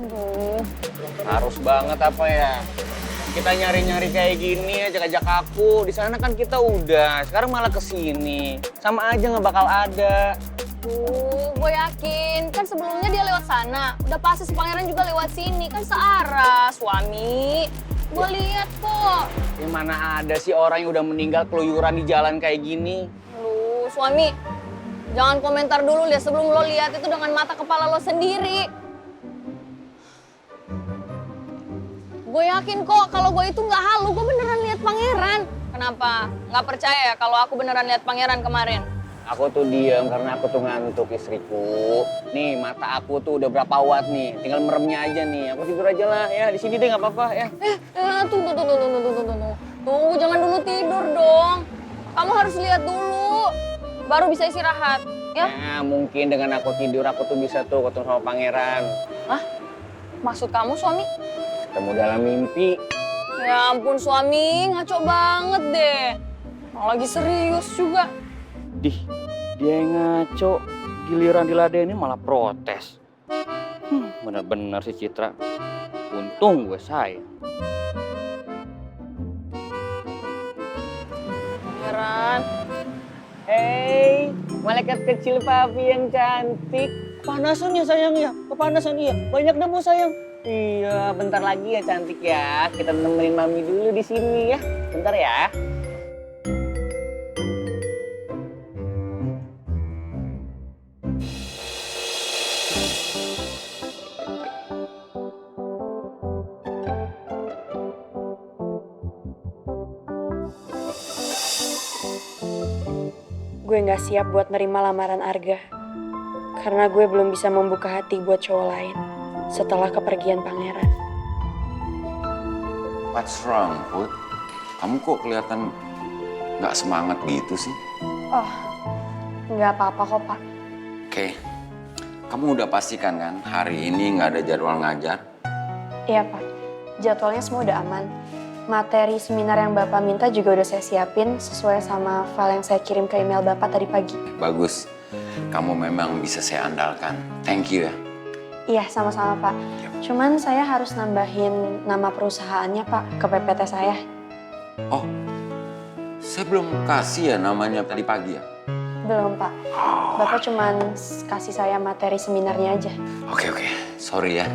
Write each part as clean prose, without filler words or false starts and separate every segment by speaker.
Speaker 1: Aduh.
Speaker 2: Harus banget apa ya? Kita nyari-nyari kayak gini ajak-ajak aku. Di sana kan kita udah, sekarang malah kesini. Sama aja nggak bakal ada.
Speaker 1: Gue yakin. Kan sebelumnya dia lewat sana. Udah pasti si pangeran juga lewat sini. Kan searah, suami. Gue lihat kok.
Speaker 2: Ya mana ada sih orang yang udah meninggal keluyuran di jalan kayak gini.
Speaker 1: Lu, suami. Jangan komentar dulu deh sebelum lo lihat itu dengan mata kepala lo sendiri. Gue yakin kok kalau gue itu nggak halu, gue beneran lihat pangeran. Kenapa? Nggak percaya ya kalau aku beneran lihat pangeran kemarin?
Speaker 2: Aku tuh diem karena aku tuh ngantuk istriku. Nih mata aku tuh udah berapa watt nih, tinggal meremnya aja nih. Aku tidur aja lah ya, di sini deh nggak apa-apa ya.
Speaker 1: Tunggu. Tunggu, jangan dulu tidur dong. Kamu harus lihat dulu, baru bisa istirahat, ya?
Speaker 2: Nah, mungkin dengan aku tidur aku tuh bisa tuh ketemu sama pangeran.
Speaker 1: Hah? Maksud kamu suami?
Speaker 2: Ketemu dalam mimpi.
Speaker 1: Ya ampun suami, ngaco banget deh. Mau lagi serius juga.
Speaker 2: Dih, dia yang ngaco, giliran diladenin malah protes. Bener-bener si Citra. Untung gue sayang.
Speaker 1: Pangeran.
Speaker 2: Hey, malaikat kecil papi yang cantik. Kepanasan ya sayang ya, kepanasan iya. Banyak debu sayang. Iya, bentar lagi ya cantik ya. Kita nemenin mami dulu di sini ya. Bentar ya.
Speaker 3: Gue gak siap buat nerima lamaran Arga. Karena gue belum bisa membuka hati buat cowok lain setelah kepergian pangeran.
Speaker 4: What's wrong, Put? Kamu kok kelihatan nggak semangat gitu sih?
Speaker 3: Oh, gak apa-apa kok, Pak.
Speaker 4: Oke, kamu udah pastikan kan hari ini nggak ada jadwal ngajar?
Speaker 3: Iya, Pak. Jadwalnya semua udah aman. Materi seminar yang Bapak minta juga udah saya siapin sesuai sama file yang saya kirim ke email Bapak tadi pagi.
Speaker 4: Bagus, kamu memang bisa saya andalkan. Thank you ya.
Speaker 3: Iya, sama-sama, Pak. Cuman saya harus nambahin nama perusahaannya, Pak, ke PPT saya.
Speaker 4: Oh, saya belum kasih ya namanya tadi pagi ya?
Speaker 3: Belum, Pak. Bapak cuman kasih saya materi seminarnya aja.
Speaker 4: Oke, sorry ya.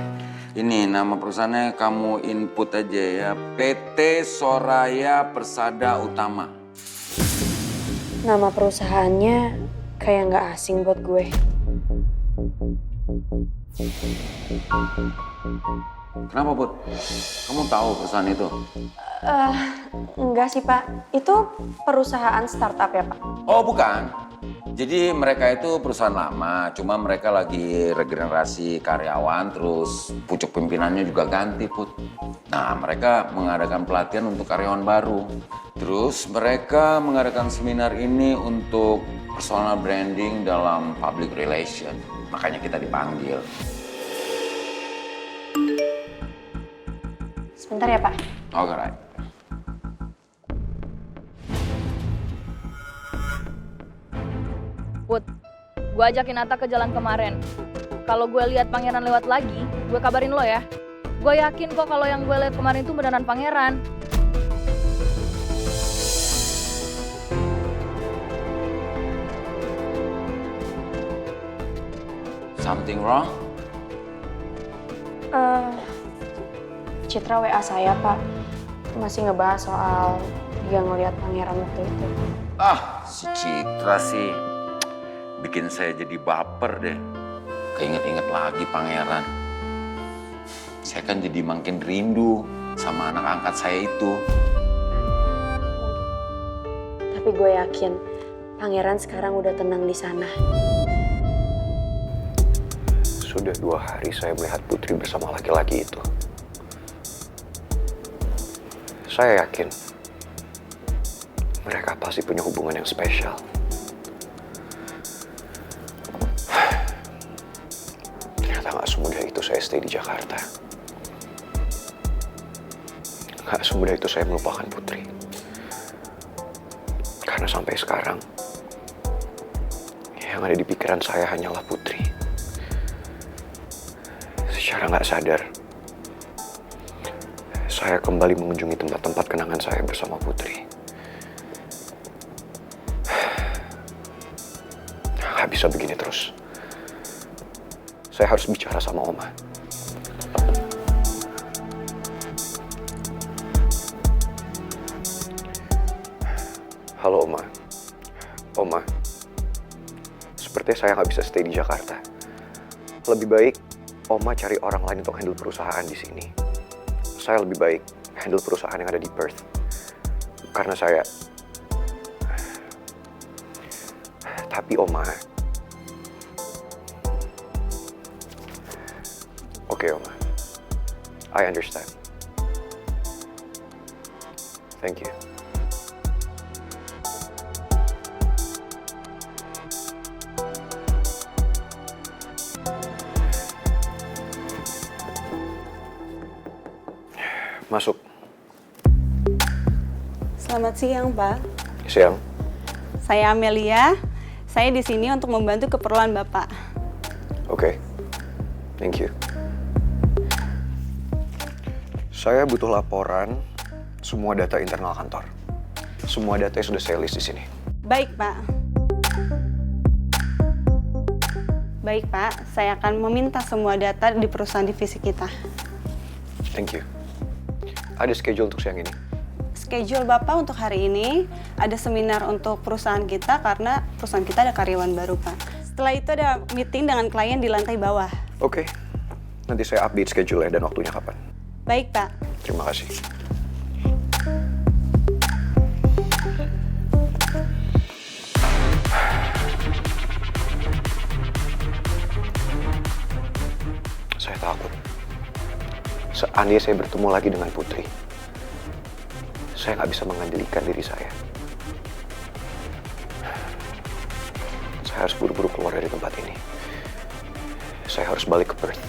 Speaker 4: Ini nama perusahaannya kamu input aja ya. PT Soraya Persada Utama.
Speaker 3: Nama perusahaannya kayak nggak asing buat gue.
Speaker 4: Kenapa, Put? Kamu tahu perusahaan itu?
Speaker 3: Enggak sih, Pak. Itu perusahaan startup ya, Pak?
Speaker 4: Oh, bukan. Jadi mereka itu perusahaan lama, cuma mereka lagi regenerasi karyawan, terus pucuk pimpinannya juga ganti, Put. Nah, mereka mengadakan pelatihan untuk karyawan baru. Terus mereka mengadakan seminar ini untuk personal branding dalam public relation. Makanya kita dipanggil.
Speaker 3: Sebentar ya, Pak.
Speaker 4: Alright.
Speaker 1: Put, gue ajakin Atta ke jalan kemarin. Kalau gue lihat pangeran lewat lagi, gue kabarin lo ya. Gue yakin kok kalau yang gue lihat kemarin itu beneran pangeran.
Speaker 4: Something wrong?
Speaker 3: Citra WA saya, Pak. Masih ngebahas soal dia ngelihat pangeran waktu itu.
Speaker 4: Ah, si Citra sih bikin saya jadi baper deh. Keinget-inget lagi pangeran. Saya kan jadi makin rindu sama anak angkat saya itu.
Speaker 3: Tapi gue yakin pangeran sekarang udah tenang di sana.
Speaker 5: Sudah 2 hari saya melihat Putri bersama laki-laki itu. Saya yakin mereka pasti punya hubungan yang spesial. Ternyata gak semudah itu saya stay di Jakarta. Gak semudah itu saya melupakan Putri. Karena sampai sekarang, yang ada di pikiran saya hanyalah Putri. Secara nggak sadar, saya kembali mengunjungi tempat-tempat kenangan saya bersama Putri. Nggak bisa begini terus. Saya harus bicara sama Oma. Halo Oma. Oma, sepertinya saya nggak bisa stay di Jakarta. Lebih baik Oma cari orang lain untuk handle perusahaan di sini. Saya lebih baik handle perusahaan yang ada di Perth. Karena saya... Tapi Oma... Oke Oma. I understand. Thank you. Masuk.
Speaker 6: Selamat siang, Pak.
Speaker 5: Siang.
Speaker 6: Saya Amelia. Saya di sini untuk membantu keperluan Bapak.
Speaker 5: Oke. Thank you. Saya butuh laporan semua data internal kantor. Semua data sudah saya list di sini.
Speaker 6: Baik, Pak. Baik, Pak. Saya akan meminta semua data di perusahaan divisi kita.
Speaker 5: Thank you. Ada schedule untuk siang ini?
Speaker 6: Schedule Bapak untuk hari ini ada seminar untuk perusahaan kita karena perusahaan kita ada karyawan baru, Pak. Setelah itu ada meeting dengan klien di lantai bawah.
Speaker 5: Oke. Nanti saya update schedule-nya dan waktunya kapan.
Speaker 6: Baik, Pak.
Speaker 5: Terima kasih. Saya takut. Seandainya saya bertemu lagi dengan Putri, saya nggak bisa mengendalikan diri saya. Saya harus buru-buru keluar dari tempat ini. Saya harus balik ke Perth.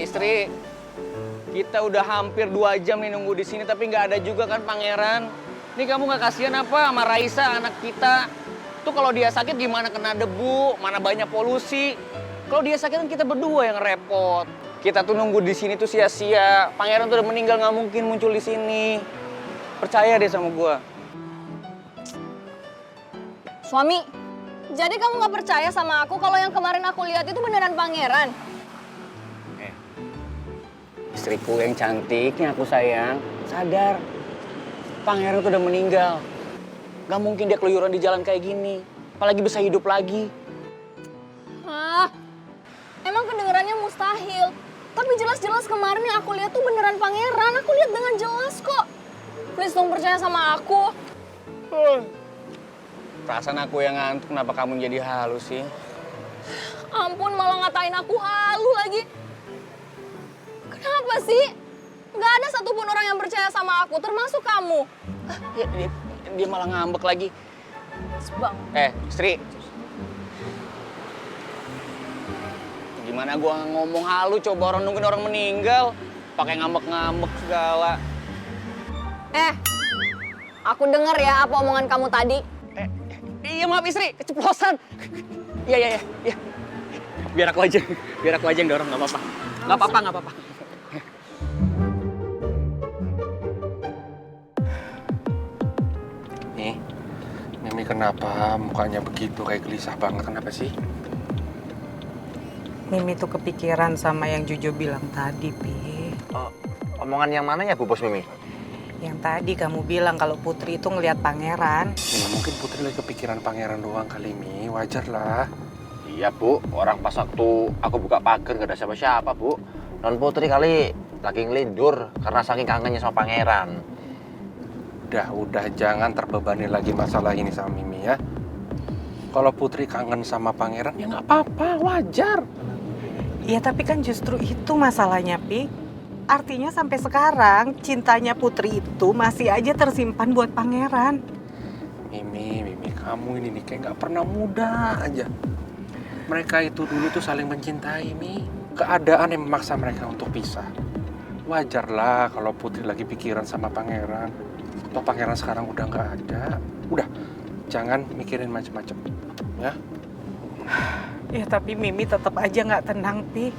Speaker 2: Istri, kita udah hampir 2 jam nih nunggu di sini tapi nggak ada juga kan pangeran. Ini kamu nggak kasihan apa sama Raisa anak kita? Tuh kalau dia sakit gimana kena debu, mana banyak polusi. Kalau dia sakit kan kita berdua yang repot. Kita tuh nunggu di sini tuh sia-sia. Pangeran tuh udah meninggal, nggak mungkin muncul di sini. Percaya deh sama gua.
Speaker 1: Suami, jadi kamu nggak percaya sama aku kalau yang kemarin aku lihat itu beneran pangeran?
Speaker 2: Istriku yang cantik, yang aku sayang, sadar. Pangeran tuh udah meninggal. Gak mungkin dia keluyuran di jalan kayak gini. Apalagi bisa hidup lagi.
Speaker 1: Hah? Emang kedengarannya mustahil. Tapi jelas-jelas kemarin yang aku lihat tuh beneran pangeran. Aku lihat dengan jelas kok. Please dong percaya sama aku.
Speaker 2: Perasaan aku yang ngantuk, kenapa kamu jadi halu sih?
Speaker 1: Ampun, malah ngatain aku halu lagi. Kenapa sih? Gak ada satupun orang yang percaya sama aku, termasuk kamu.
Speaker 2: Ya, dia malah ngambek lagi.
Speaker 1: Bang.
Speaker 2: Istri. Gimana gua ngomong halu, coba orang nungguin orang meninggal. Pakai ngambek-ngambek segala.
Speaker 1: Aku denger ya apa omongan kamu tadi.
Speaker 2: Iya maaf istri, keceplosan. Iya. Biar aku aja yang dorong, nggak apa-apa. Nggak apa-apa.
Speaker 7: Nih, Mimi kenapa mukanya begitu kayak gelisah banget, kenapa sih?
Speaker 8: Mimi tuh kepikiran sama yang Jojo bilang tadi, Pi.
Speaker 9: Omongan yang mana ya Bu Bos Mimi?
Speaker 8: Yang tadi kamu bilang kalau Putri itu ngelihat pangeran.
Speaker 7: Ya, mungkin Putri lagi kepikiran pangeran doang kali, Mi. Wajar lah.
Speaker 9: Iya Bu, orang pas waktu aku buka pagar gak ada siapa-siapa Bu. Non Putri kali lagi ngelindur karena saking kangennya sama pangeran.
Speaker 7: Udah, jangan terbebani lagi masalah ini sama Mimi ya. Kalau Putri kangen sama pangeran, ya nggak apa-apa, wajar.
Speaker 8: Iya, tapi kan justru itu masalahnya, Pi. Artinya sampai sekarang cintanya Putri itu masih aja tersimpan buat pangeran.
Speaker 7: Mimi, kamu ini nih kayak nggak pernah muda aja. Mereka itu dulu tuh saling mencintai, Mi. Keadaan yang memaksa mereka untuk pisah. Wajarlah kalau Putri lagi pikiran sama pangeran. Toh pangeran sekarang udah nggak ada. Udah, jangan mikirin macem-macem. Ya. Ya.
Speaker 8: Ya tapi Mimi tetap aja nggak tenang, Pi.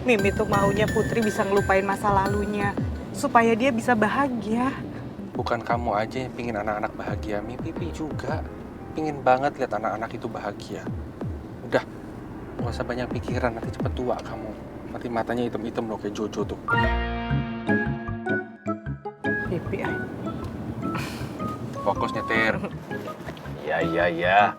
Speaker 8: Mimi tuh maunya Putri bisa ngelupain masa lalunya. Supaya dia bisa bahagia.
Speaker 7: Bukan kamu aja yang pingin anak-anak bahagia, Mi. Pipi juga. Pingin banget lihat anak-anak itu bahagia. Udah, gak usah banyak pikiran, nanti cepet tua kamu. Nanti matanya hitam-hitam loh kayak Jojo tuh.
Speaker 8: Pipi,
Speaker 7: Fokus nyetir.
Speaker 9: Iya.